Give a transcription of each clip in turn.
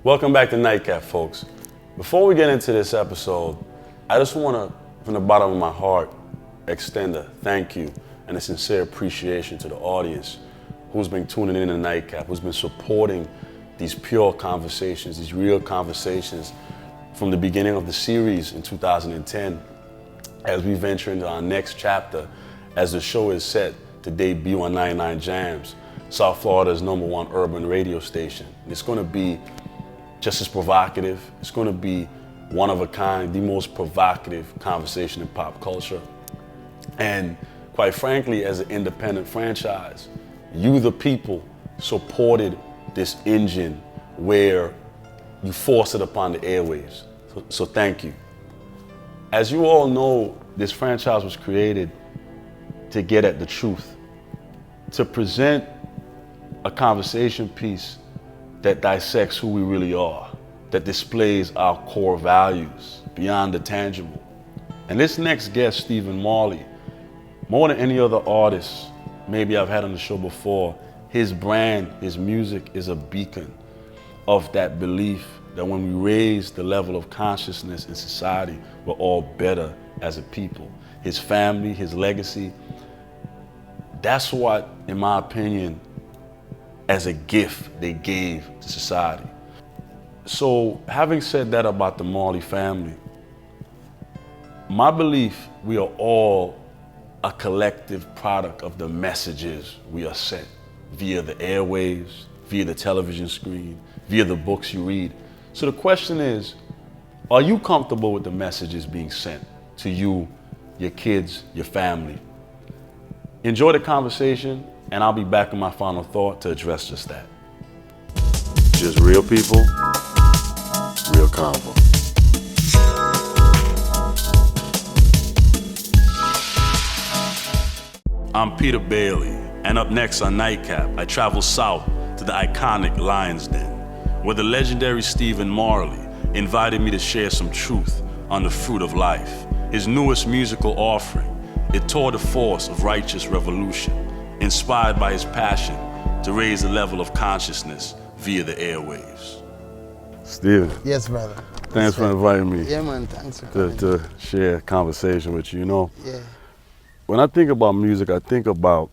Welcome back to NiteCap, folks. Before we get into this episode, I just want to, from the bottom of my heart, extend a thank you and a sincere appreciation to the audience who's been tuning in to NiteCap, who's been supporting these pure conversations, these real conversations from the beginning of the series in 2010 as we venture into our next chapter as the show is set to debut on 99 Jams, South Florida's #1 urban radio station. It's going to be just as provocative. It's going to be one of a kind, the most provocative conversation in pop culture. And quite frankly, as an independent franchise, you, the people, supported this engine where you forced it upon the airwaves. So thank you. As you all know, this franchise was created to get at the truth, to present a conversation piece that dissects who we really are, that displays our core values beyond the tangible. And this next guest, Stephen Marley, more than any other artist maybe I've had on the show before, his brand, his music is a beacon of that belief that when we raise the level of consciousness in society, we're all better as a people. His family, his legacy, that's what, in my opinion, as a gift they gave to society. So having said that about the Marley family, my belief, we are all a collective product of the messages we are sent via the airwaves, via the television screen, via the books you read. So the question is, are you comfortable with the messages being sent to you, your kids, your family? Enjoy the conversation, and I'll be back in my final thought to address just that. Just real people, real convo. I'm Peter Bailey, and up next on NiteCap, I travel south to the iconic Lion's Den, where the legendary Stephen Marley invited me to share some truth on the fruit of life, his newest musical offering, a tour de force of righteous revolution, inspired by his passion to raise the level of consciousness via the airwaves. Stephen. Yes, brother. Thanks for inviting me. Yeah, man, thanks for coming. To share a conversation with you. You know, Yeah. when I think about music, I think about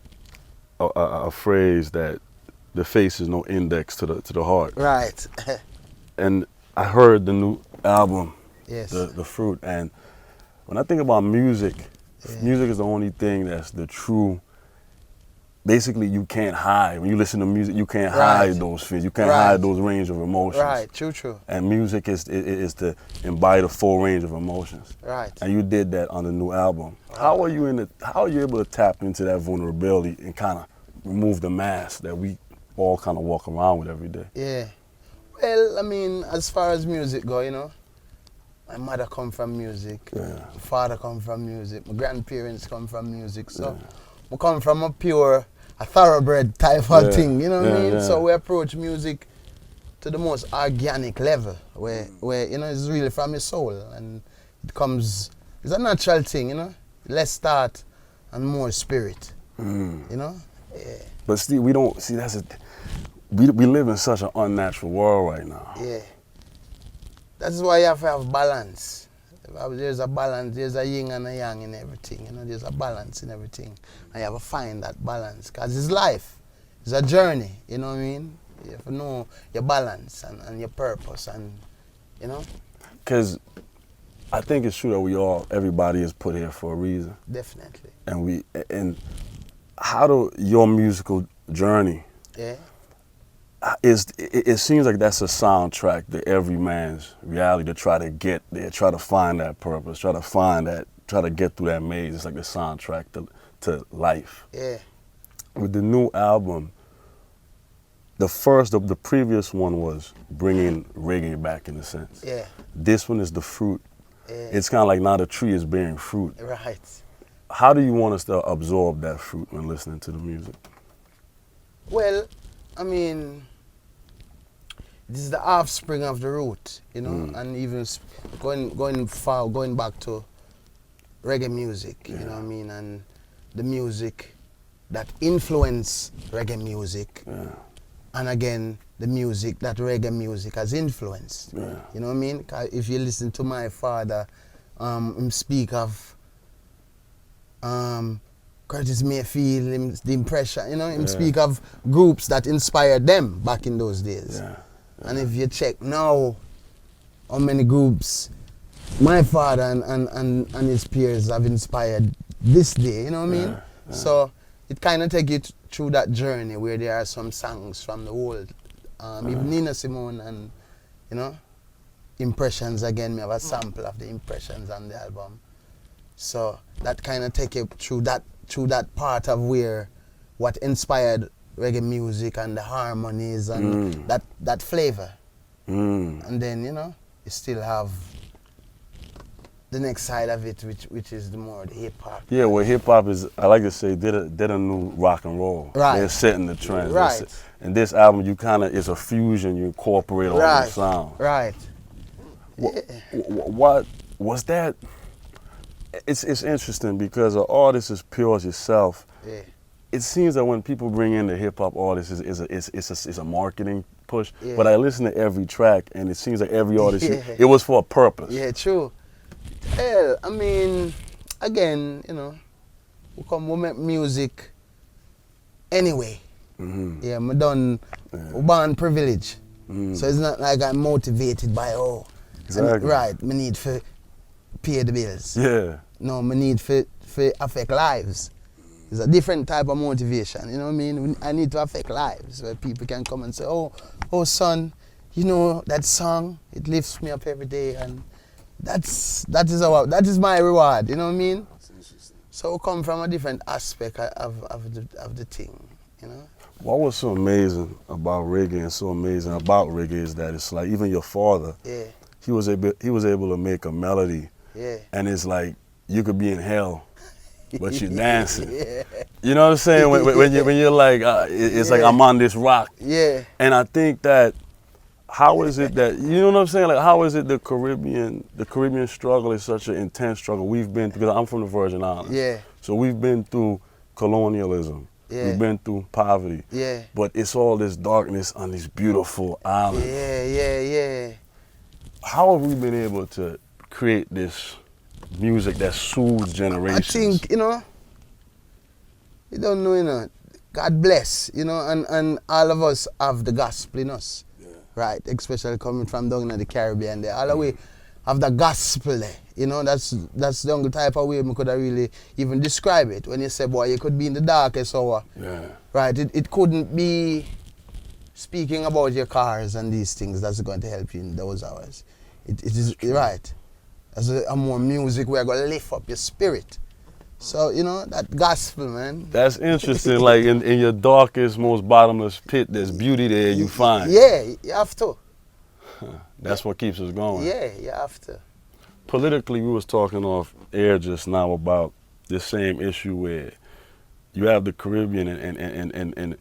a phrase that the face is no index to the heart. Right. And I heard the new album, Yes. the Fruit, and when I think about music, music is the only thing that's the true. Basically, you can't hide. When you listen to music, you can't hide those feelings. You can't hide those range of emotions. Right, true. And music is to embody the full range of emotions. Right. And you did that on the new album. How are you able to tap into that vulnerability and kind of remove the mask that we all kind of walk around with every day? Yeah. Well, I mean, as far as music go, you know, my mother come from music. Yeah. My father come from music. My grandparents come from music. So we come from a thoroughbred type of thing, you know what I mean? Yeah. So we approach music to the most organic level where you know, it's really from your soul, and it's a natural thing, you know? Less thought and more spirit, you know? Yeah. But Steve, we don't see we live in such an unnatural world right now. Yeah. That's why you have to have balance. There's a balance, there's a yin and a yang in everything, you know, there's a balance in everything. And you have to find that balance, because it's life. It's a journey, you know what I mean? You have to know your balance and your purpose, and, you know? Because I think it's true that everybody is put here for a reason. Definitely. And how do your musical journey, it seems like that's a soundtrack to every man's reality, to try to get there, try to find that purpose, try to get through that maze. It's like the soundtrack to life. Yeah. With the new album, the previous one was bringing reggae back in a sense. Yeah. This one is the fruit. Yeah. It's kind of like now the tree is bearing fruit. Right. How do you want us to absorb that fruit when listening to the music? Well, I mean, this is the offspring of the root, you know, and even going back to reggae music, you know what I mean, and the music that influence reggae music, and again, the music that reggae music has influenced. Yeah. You know what I mean? 'Cause if you listen to my father, him speak of Curtis Mayfield, the impression, you know, him speak of groups that inspired them back in those days. Yeah. And if you check now, how many groups my father and his peers have inspired this day, you know what I mean? Yeah. So it kind of take you through that journey where there are some songs from the old, even Nina Simone and, you know, Impressions again, we have a sample of the Impressions on the album. So that kind of take you through that part of where what inspired reggae music and the harmonies and that flavor. And then, you know, you still have the next side of it, which is the hip hop. Yeah, well, hip hop is, I like to say, did a new rock and roll. Right. They're setting the trend. Right. And this album, you kind of, it's a fusion. You incorporate all the sound. Right. What was that? It's interesting because an artist as pure as yourself. Yeah. It seems that when people bring in the hip hop artists, it's a marketing push. Yeah. But I listen to every track, and it seems like every artist, it was for a purpose. Yeah, true. Hell, I mean, again, you know, we make music anyway. Yeah, we born privilege. So it's not like I'm motivated by, exactly. Right, me need to pay the bills. Yeah. No, me need to affect lives. It's a different type of motivation, you know what I mean? I need to affect lives where people can come and say, oh son, you know that song, it lifts me up every day, and that is my reward, you know what I mean? So we come from a different aspect of the thing, you know? What was so amazing about reggae and so amazing about reggae is that it's like even your father, he was able to make a melody, and it's like you could be in hell, but you're dancing. You know what I'm saying? When you're like, it's like I'm on this rock. Yeah. And I think that, how is it that, you know what I'm saying? Like, how is it the Caribbean struggle is such an intense struggle we've been through? Because I'm from the Virgin Islands. Yeah. So we've been through colonialism. Yeah. We've been through poverty. Yeah. But it's all this darkness on these beautiful islands. Yeah. How have we been able to create this music that soothes generations? I think, you know, you don't know, you know, God bless, you know, and all of us have the gospel in us. Right, especially coming from down in the Caribbean there. All the way have the gospel there. You know, that's the only type of way we could have really even describe it. When you say, boy, you could be in the darkest hour. Yeah. Right, it couldn't be speaking about your cars and these things that's going to help you in those hours. It is, right. There's a more music where going to lift up your spirit. So, you know, that gospel, man. That's interesting. Like in your darkest, most bottomless pit, there's beauty there you find. Yeah, you have to. That's what keeps us going. Yeah, you have to. Politically, we was talking off air just now about this same issue where you have the Caribbean and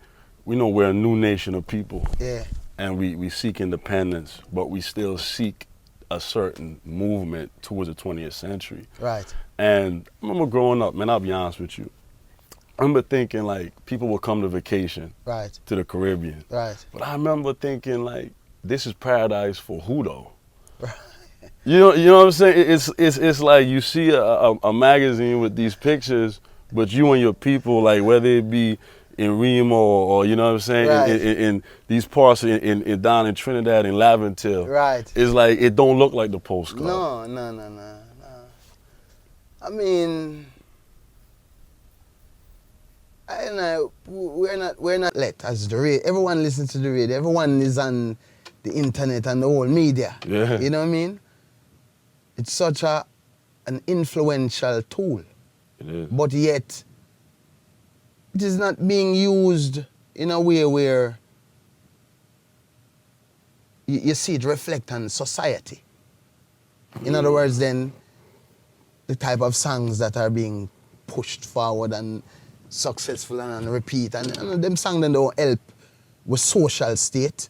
we know we're a new nation of people. Yeah. And we seek independence, but we still seek a certain movement towards the 20th century. Right. And I remember growing up, man, I'll be honest with you. I remember thinking like people would come to vacation to the Caribbean. Right. But I remember thinking like, this is paradise for who though? Right. You know what I'm saying? It's like you see a magazine with these pictures, but you and your people, like whether it be in Remo or you know what I'm saying, in these parts in down in Trinidad and Laventille. Right. It's like it don't look like the postcard. No. I mean, we're not let as the radio. Everyone listens to the radio. Everyone is on the internet and the whole media. Yeah. You know what I mean? It's such an influential tool. It is. But yet, it is not being used in a way where you see it reflect on society. In other words, then, the type of songs that are being pushed forward and successful and repeat, and them songs then don't help with social state.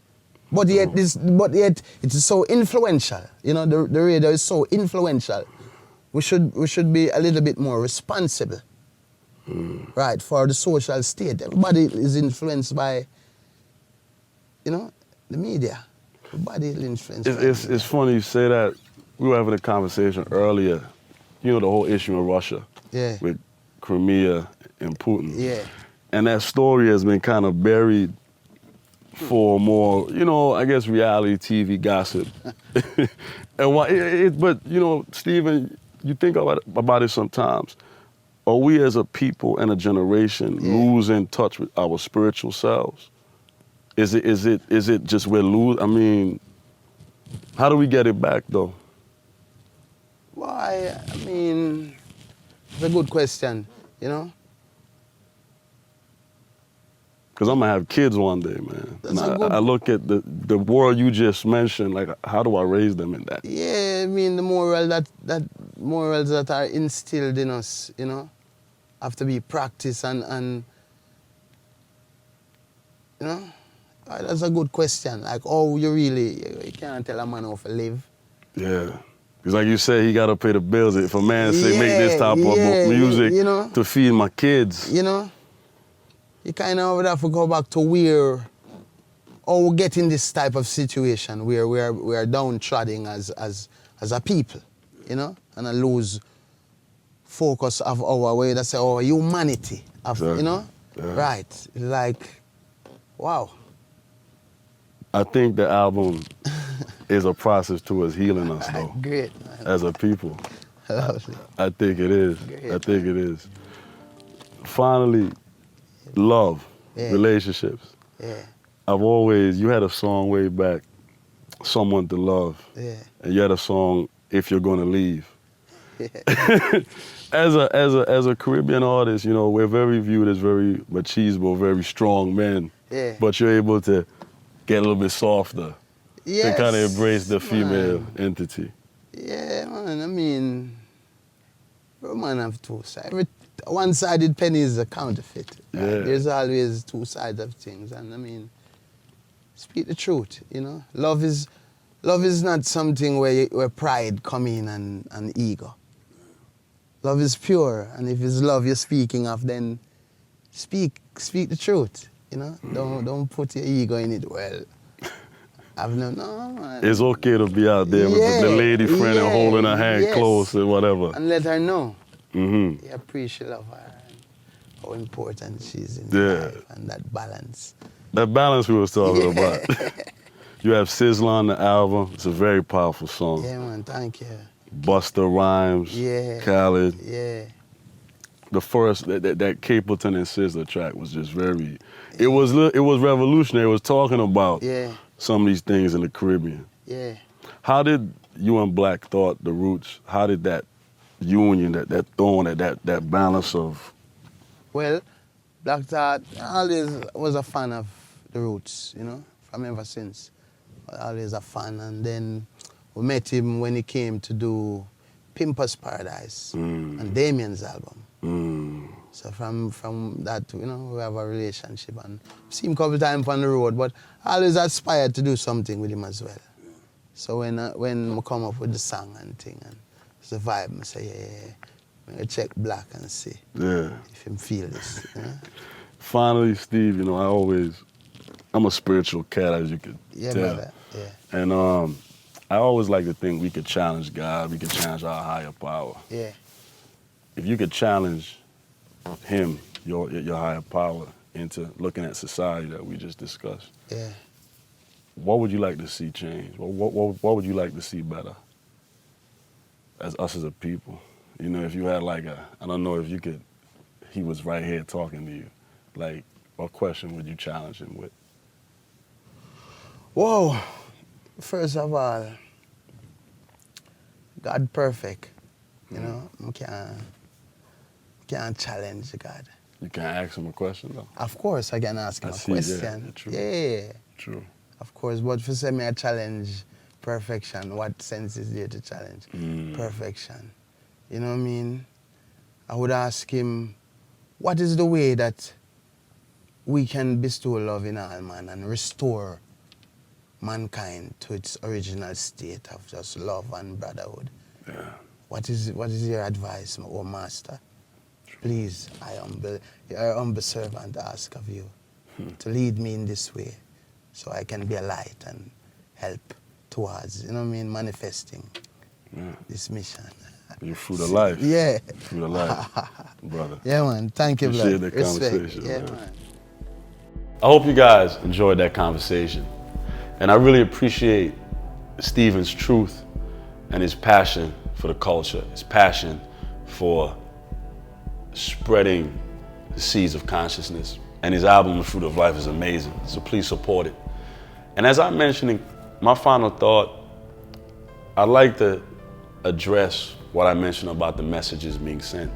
But yet it is so influential. You know, the radio is so influential. We should be a little bit more responsible. Right, for the social state. Everybody is influenced by, you know, The media. Everybody will influence. It's funny you say that. We were having a conversation earlier. You know the whole issue in Russia. Yeah. With Crimea and Putin. Yeah. And that story has been kind of buried for more, you know, I guess reality TV gossip. And why? But you know, Stephen, you think about it sometimes. Are we as a people and a generation losing touch with our spiritual selves? Is it just we're losing? I mean, how do we get it back though? Why? I mean, it's a good question, you know? Because I'm gonna have kids one day, man. And I look at the world you just mentioned, like how do I raise them in that? Yeah, I mean the morals that are instilled in us, you know, have to be practiced and you know, that's a good question. Like, oh, you can't tell a man how to live. Yeah. Because like you said, he got to pay the bills. If a man say, make this type of music you know, to feed my kids. You know, you kind of would have to go back to where, or we get in this type of situation where we are downtrodden as a people, you know, and I lose focus of our way, that's our humanity, you know? Yeah. Right, like, wow. I think the album is a process towards healing us, though. Great, man. As a people. Lovely. I think it is. Great, I think it is. Finally, love, relationships. Yeah. You had a song way back, Someone to Love. Yeah. And you had a song, If You're Gonna Leave. Yeah. As a Caribbean artist, you know, we're very viewed as very machismo, very strong men. Yeah. But you're able to get a little bit softer. Yes, to kind of embrace the female entity. Yeah, man. I mean, man have two sides. One-sided penny is a counterfeit. Right? Yeah. There's always two sides of things, and I mean, speak the truth. You know, love is not something where pride come in and ego. Love is pure, and if it's love you're speaking of, then speak the truth. You know, don't put your ego in it. Well, no, man. It's okay to be out there with the lady friend and holding her hand close and whatever. And let her know. Mm-hmm. You appreciate her and how important she is in life and that balance. That balance we was talking about. You have Sizzla on the album. It's a very powerful song. Yeah, man, thank you. Busta Rhymes, Khaled. Yeah. The first, that Capleton and Sizzla track was just very, it was revolutionary. It was talking about some of these things in the Caribbean. Yeah. How did you and Black Thought, the Roots, how did that union, that thorn, that balance of? Well, Black Thought always was a fan of the Roots, you know, from ever since. Always a fan. And then we met him when he came to do Pimper's Paradise and Damien's album. So from that, you know, we have a relationship and see him a couple times on the road, but I always aspired to do something with him as well. So when we come up with the song and thing and it's the vibe, I say, I'm gonna check Black and see if him feel this. You know? Finally, Steve, you know, I'm a spiritual cat, as you could tell. Brother. Yeah. And I always like to think we could challenge God, we could challenge our higher power. Yeah. If you could challenge him, your higher power, into looking at society that we just discussed, what would you like to see change? What would you like to see better as us as a people? You know, if you had I don't know if you could, he was right here talking to you, like, what question would you challenge him with? Whoa. First of all, God perfect. You know, I can't challenge God. You can't ask him a question, though? Of course, I can ask him a question. Yeah, true. Yeah. True. Of course, but for say me I challenge perfection, what sense is there to challenge perfection? You know what I mean? I would ask him, what is the way that we can bestow love in all man and restore mankind to its original state of just love and brotherhood? Yeah. What is your advice, oh master? Please, your humble servant ask of you to lead me in this way so I can be a light and help towards, you know what I mean, manifesting this mission. You're fruit of life. Yeah. Fruit of life, brother. Yeah, man. Thank you, Appreciate blood. that Respect. conversation, Yeah, man. I hope you guys enjoyed that conversation. And I really appreciate Stephen's truth and his passion for the culture, his passion for spreading the seeds of consciousness. And his album, The Fruit of Life, is amazing, so please support it. And as I mentioned, my final thought, I'd like to address what I mentioned about the messages being sent.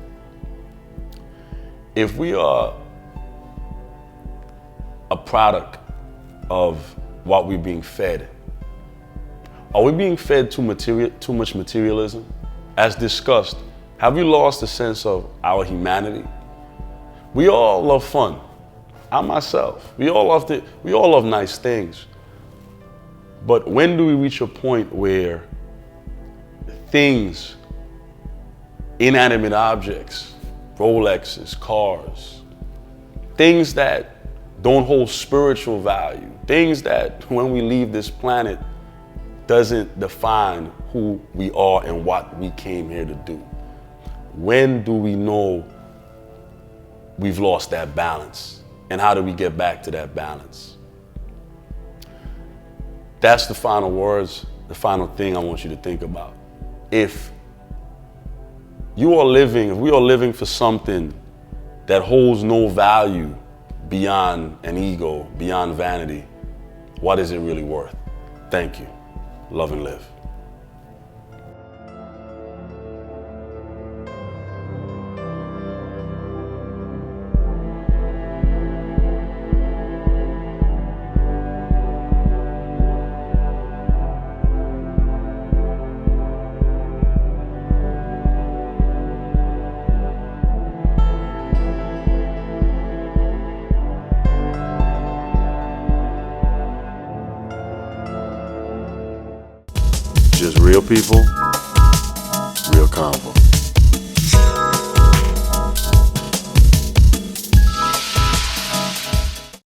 If we are a product of what we're being fed, are we being fed too much materialism? As discussed, have we lost the sense of our humanity? We all love fun. I myself, we all love nice things. But when do we reach a point where things, inanimate objects, Rolexes, cars, things that don't hold spiritual value, things that when we leave this planet doesn't define who we are and what we came here to do? When do we know we've lost that balance? And how do we get back to that balance? That's the final words, the final thing I want you to think about. If we are living for something that holds no value beyond an ego, beyond vanity, what is it really worth? Thank you. Love and live. Just real people, real convo.